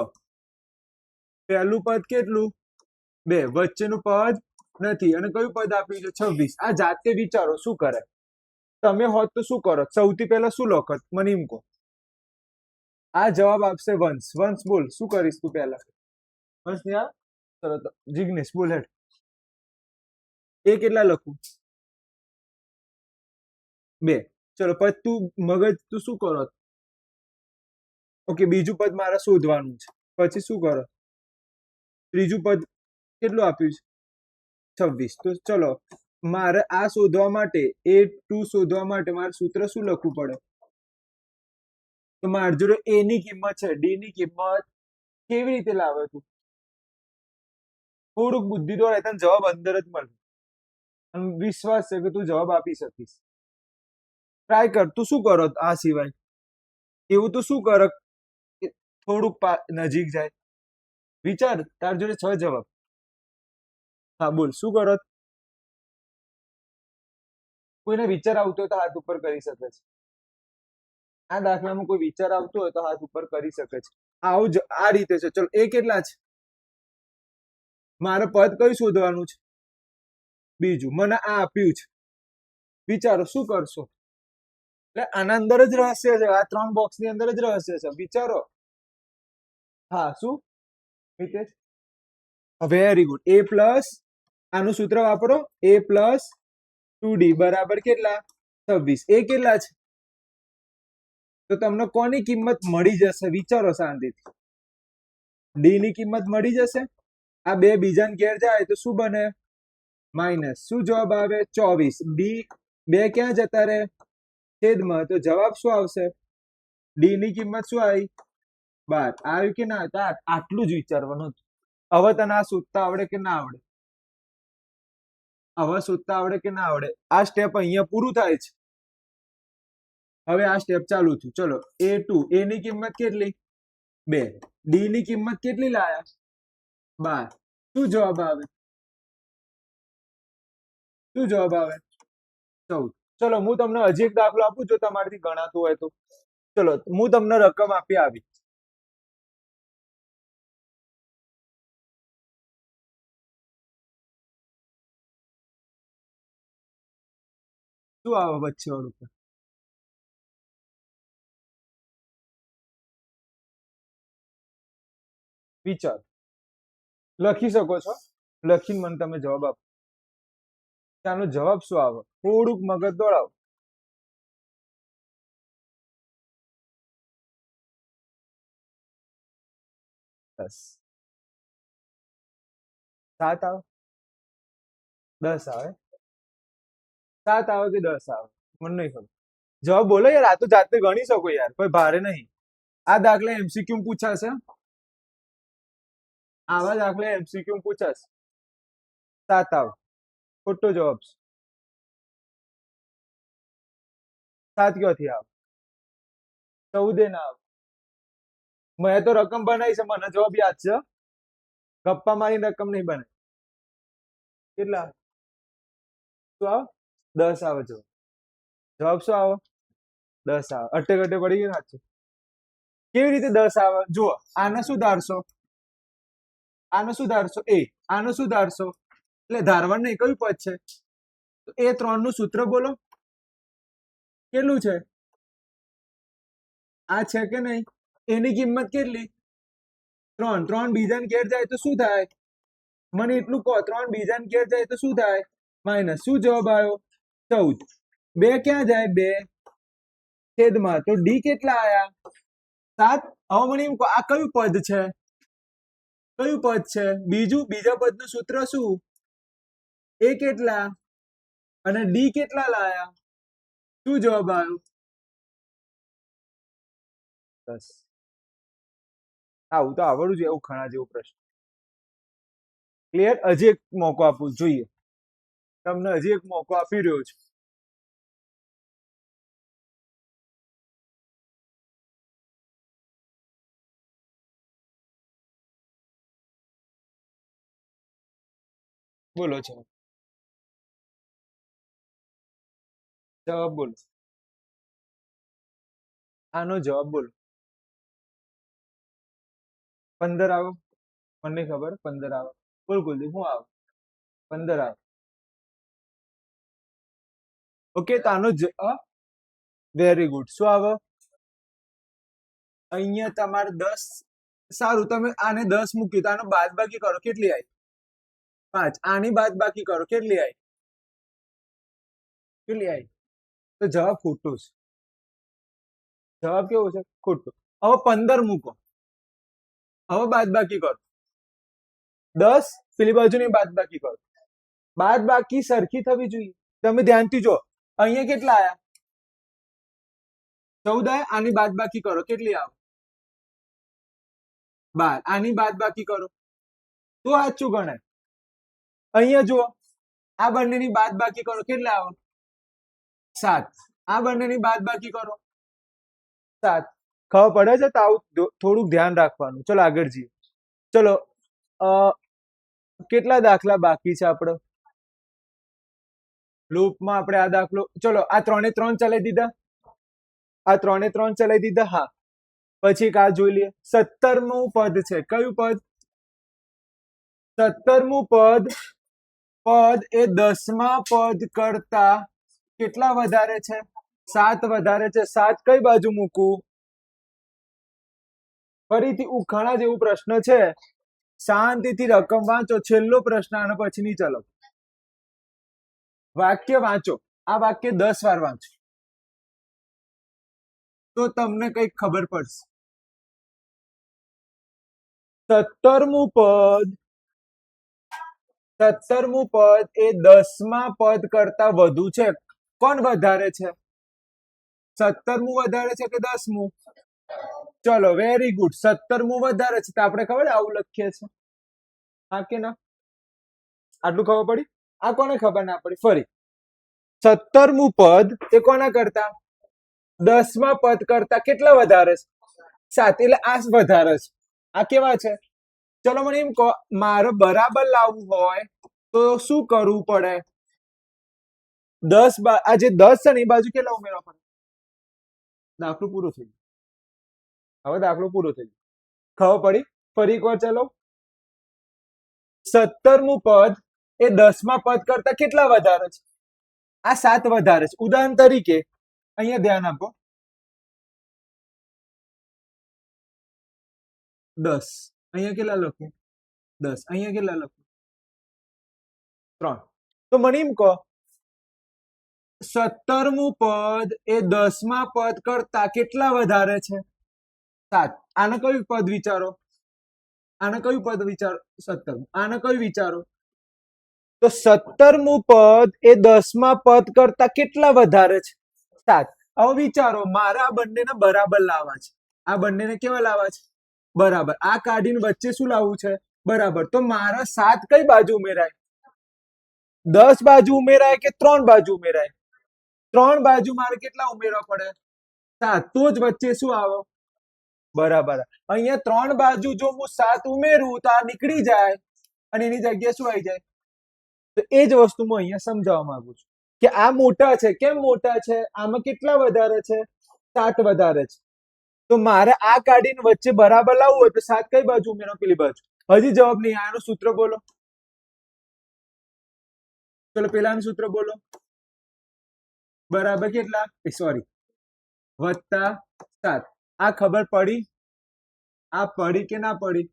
પહેલું પદ કેટલું? 2. વચ્ચેનું પદ નથી. અને કયું પદ આપ્યું છે? 26. આ જાતે વિચારો શું કરે. તમે હોત તો શું કરો? સૌથી પહેલા શું લખત મને એમ કહો. આ જવાબ આપશે વંશ. વંશ બોલ, શું કરીશ તું પહેલા? વંશ ને ચલો જિગ્નેશ બોલ હેડ. એ કેટલા લખું? 2. ચલો પદ તું મગજ તું શું કરો? ઓકે, બીજું પદ મારે શોધવાનું છે. પછી શું કરો? ત્રીજું પદ કેટલું આપ્યું છે? 26. તો ચલો મારે આ શોધવા માટે A2 શોધવા માટે મારે સૂત્ર શું લખવું પડે? તો મારી જોડે A ની કિંમત છે, D ની કિંમત કેવી રીતે લાવે તું? થોડુંક બુદ્ધિ તો તને જવાબ અંદર જ મળે. અને વિશ્વાસ છે કે તું જવાબ આપી શકીશ. ટ્રાય કર. તું શું કરો આ સિવાય? એવું તો શું કર થોડુંક નજીક જાય? વિચાર, તાર જોડે 6 જવાબ. હા બોલ, શું કરો? કોઈને વિચાર આવતો હોય તો હાથ ઉપર કરી શકે છે. આ દાખલામાં કોઈ વિચાર આવતો હોય તો હાથ ઉપર કરી શકે છે. આવું આ રીતે છે. ચલો એ કેટલા છે? મારે પદ કયું શોધવાનું છે? બીજું. મને આ આપ્યું છે. વિચારો શું કરશો? એટલે આના અંદર જ રહસ્ય છે. આ 3 બોક્સ ની અંદર જ રહસ્ય છે. વિચારો. હા શું Mitesh? Very good. A plus આનું સૂત્ર વાપરો. A પ્લસ 2D બરાબર કેટલા? 26. એ કેટલા છે? તો તમને કોની કિંમત મળી જશે? વિચારો શાંતિથી. ડી ની કિંમત મળી જશે. આ બે બીજાને ઘેર જાય તો શું બને? માઇનસ. શું જવાબ આવે? 24. ડી 2 ક્યાં જતા રહે? છેદમાં. તો જવાબ શું આવશે? ડી ની કિંમત શું આવી? 12. આવ્યું કે ના? આટલું જ વિચારવાનું હતું. હવે તને આ શોધતા આવડે કે ના આવડે? હવે શોધતા આવડે કે ના આવડે? આ સ્ટેપ અહીંયા પૂરું થાય છે. હવે આ સ્ટેપ ચાલુ થયું. ચલો A2. A ની કિંમત કેટલી? 2. ડી ની કિંમત કેટલી લાયા? 12. શું જવાબ આવે? શું જવાબ આવે? 14. ચલો હું તમને હજી એક દાખલો આપું જો તમારાથી ગણાતું હોય તો. ચલો હું તમને રકમ આપી આવી. શું આવે વચ્ચે વાળું પર? વિચાર. લખી શકો છો. લખીને મને તમે જવાબ આપો. ત્યાંનો જવાબ શું આવે? થોડુંક મગજ દોડાવો. 10. 7 આવે? 10 આવે? 7 આવે કે 10 આવે? મને નહીં ખબર. જવાબ બોલો યાર. આ તો જાતે ગણી શકો યાર, કોઈ ભારે નહીં. આ દાખલા MCQ પૂછાશે. આવા દાખલા MCQ પૂછાશે. 7 આવે. ખોટો જવાબ. 7 ક્યાંથી આવે? 14 ના આવે. મેં તો રકમ બનાવી છે, મને જવાબ યાદ છે. ગપ્પા મારી રકમ નહીં બને. કેટલા? શું આવે? 10 આવે. જવાબ જવાબ શું આવે? 10 આવે. અટે ઘટે પડી ગયું સાચું. કેવી રીતે 10 આવે? જુઓ, આને શું ધારશો? આને શું ધારશો? એ. આને શું ધારશો? એટલે ધારવાનું નહીં, કયું પદ છે? તો A3 નું સૂત્ર બોલો. કેટલું છે? આ છે કે નહીં? એની કિંમત કેટલી? 3. 3 બીજાને ઘેર જાય તો શું થાય? મને એટલું કહો, 3 બીજાને ઘેર જાય તો શું થાય? માઇનસ. શું જવાબ આવ્યો? 14. 2 ક્યાં જાય? 2 છેદમાં, તો ડી કેટલા આયા? 7. હવે મને એમ કહો, આ કયું પદ છે? કયું પદ છે? બીજા પદનું સૂત્ર શું? એ કેટલા અને ડી કેટલા લાયા? શું જવાબ આવ્યો? 10. આવું તો આવડવું જોઈએ, એવું ખણા જેવો પ્રશ્ન. ક્લિયર? હજી એક મોકો આપવું જોઈએ, તમને હજી એક મોકો આપી રહ્યો છું. બોલો છે જવાબ બોલો. આનો જવાબ બોલો. 15 આવો? મને ખબર 15 આવે. બોલ કુલદીપ, શું આવે? 15 આવે. ઓકે, તો આનો વેરી ગુડ. શું આવે? અહીંયા તમારે 10. સારું, તમે આને 10 મૂક્યું તો આનો બાદ બાકી કરો, કેટલી આવી? 5. આની બાદ બાકી કરો, કેટલી આવી? કેટલી આવી? તો જવાબ ખોટો છે. જવાબ કેવો છે? ખોટો. હવે 15 મૂકો, હવે બાદ બાકી કરો. 10 પેલી બાજુની બાદ બાકી કરો. બાદ બાકી સરખી થવી જોઈએ. તમે ધ્યાનથી જો, અહીંયા કેટલા આયા? 14 આયા. આની બાદ બાકી કરો, કેટલી આવે? 12. આની બાદ બાકી કરો તો સાચું ગણાય. અહીંયા જુઓ, આ બંનેની બાદ બાકી કરો, કેટલા આવે? 7. આ બંનેની બાદ બાકી કરો, 7. ખબર પડે છે? તો આવું થોડુંક ધ્યાન રાખવાનું. ચલો આગળ જઈએ. ચલો, કેટલા દાખલા બાકી છે આપણો લૂપમાં? આપણે આ દાખલો, ચલો આ 3 3 ચલાવી દીધા. આ 3 3 ચલાવી દીધા. હા, પછી એક આ જોઈ લઈએ. 17મું પદ છે. કયું પદ? 17મું પદ એ 10મા પદ કરતા કેટલા વધારે છે? 7 વધારે છે. 7 કઈ બાજુ મૂકવું? ફરીથી ઉખાણા જેવું પ્રશ્ન છે, શાંતિથી રકમ વાંચો. છેલ્લો પ્રશ્ન આનો પછી નહીં. ચલો, વાક્ય વાંચો. આ વાક્ય 10 વાર વાંચો તો તમને કઈક ખબર પડશે. 17મું પદ એ 10મા પદ કરતા વધુ છે. કોણ વધારે છે? 17મું વધારે છે કે 10મું? ચલો, વેરી ગુડ. 17મું વધારે છે તો આપણે ખબર આવું લખીએ છીએ. હા કે ના? આટલું ખબર પડી? આ કોને ખબર ના પડી? ફરી, 17મું પદ એ કોના કરતા? 10મા પદ કરતા કેટલા વધારે છે? 7. એટલે આ વધારે છે. આ કેવા છે? ચલો મને એમ કહો, મારે બરાબર લાવવું હોય તો શું કરવું પડે? 10 આ જે 10 છે ને એ બાજુ કેટલા ઉમેરવા પડે? દાખલો પૂરો થઈ ગયો. હવે દાખલો પૂરો થઈ ગયો. ખબર પડી? ફરી એક વાર ચલો. 17મું પદ એ 10મા પદ કરતા કેટલા વધારે છે? આ 7 વધારે છે. ઉદાહરણ તરીકે અહીંયા ધ્યાન આપો. 10 અહીંયા કેટલા લખું? 10 અહીંયા કેટલા લખું? 3. તો મને એમ કહો, 17મું પદ એ 10મા પદ કરતા કેટલા વધારે છે? 7. આને કયું પદ વિચારો? આને કયું પદ વિચારો? 17. આને કયું વિચારો? તો 17મું પદ એ 10મા પદ કરતા કેટલા વધારે છે? 7. હવે વિચારો, મારે આ બંનેને બરાબર લાવવા છે. આ બંનેને કેવા લાવવા છે? બરાબર. આ કાઢીને વચ્ચે શું લાવવું છે? બરાબર. તો મારા 7 કઈ બાજુ ઉમેરાય? 10 બાજુ ઉમેરાય કે 3 બાજુ ઉમેરાય? 3 બાજુ મારે કેટલા ઉમેરવા પડે? 7. તો જ વચ્ચે શું આવે? બરાબર. અહીંયા 3 બાજુ જો હું 7 ઉમેરું તો આ નીકળી જાય અને એની જગ્યાએ શું આવી જાય? તો એ જ વસ્તુ હું અહીંયા સમજાવવા માંગુ છું કે આ મોટા છે. કેમ મોટા છે? આમાં કેટલા વધારે છે? 7 વધારે છે. તો મારે આ કાઢીને વચ્ચે બરાબર લાવવું હોય તો 7 કઈ બાજુ ઉમેરો? પેલી બાજુ. હજી જવાબ નહીં. આનું સૂત્ર બોલો. ચલો, પેલાનું સૂત્ર બોલો. બરાબર કેટલા? સોરી, +7. આ ખબર પડી? આ પડી કે ના પડી?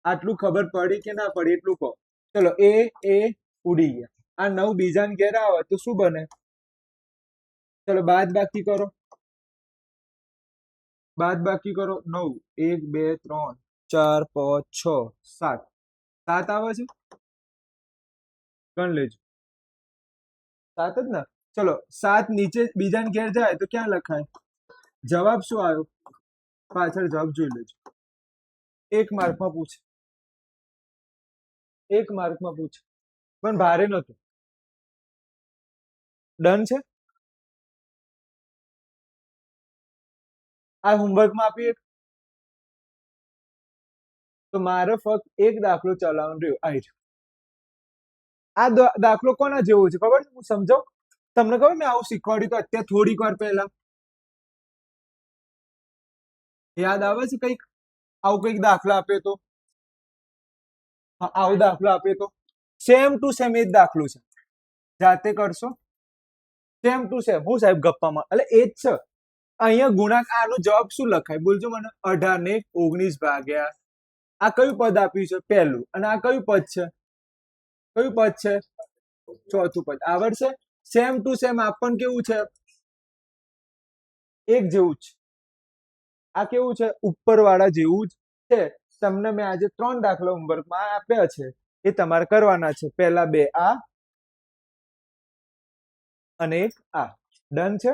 આટલું ખબર પડી કે ના પડી એટલું કહો. ચલો એ ઉડી ગયા. આ 9 બીજાને ઘેર આવે તો શું બને? ચલો બાદ બાકી કરો. બાદ બાકી કરો. 9 1 2 3 4 5 6 7 7 આવે છે. ગણ લેજો. 7 જ ને. ચલો 7 નીચે બીજાને ઘેર જાય તો ક્યાં લખાય? જવાબ શું આવ્યો? પાછળ જવાબ જોઈ લેજો. 1 માર્કમાં પૂછે. 1 માર્કમાં પૂછે પણ ભારે નતું. ડન છે. આ હોમવર્કમાં આપીએ તો મારે ફક્ત એક દાખલો ચલાવવાનો રહ્યો. આ દાખલો કોના જેવો છે ખબર છે? હું સમજાવું તમને. ખબર મેં આવું શીખવાડ્યું તો અત્યારે થોડીક વાર પહેલા. યાદ આવે છે કઈક? આવું કઈક દાખલો આપ્યો તો. હા, આવો દાખલો આપ્યો તો. સેમ ટુ સેમ એ જ દાખલો છે. જાતે કરશો. Same to same. હું સાહેબ ગપ્પામાં એટલે એ જ છે. અહીંયા ગુણાકાર. આનો જવાબ શું લખાય બોલજો મને? 18 ને 19 ભાગ્યા. આ કયું પદ આપ્યું છે? પહેલું. અને આ કયું પદ છે? કયું પદ છે? ચોથું પદ. આવડશે? Same to same. આપણ કેવું છે? એક જેવું જ. આ કેવું છે? ઉપરવાળા જેવું જ છે. તમને મેં આજે 3 દાખલા હોમવર્કમાં આપ્યા છે. એ તમારે કરવાના છે. પહેલા 2 આ અને 1 આ. ડન છે.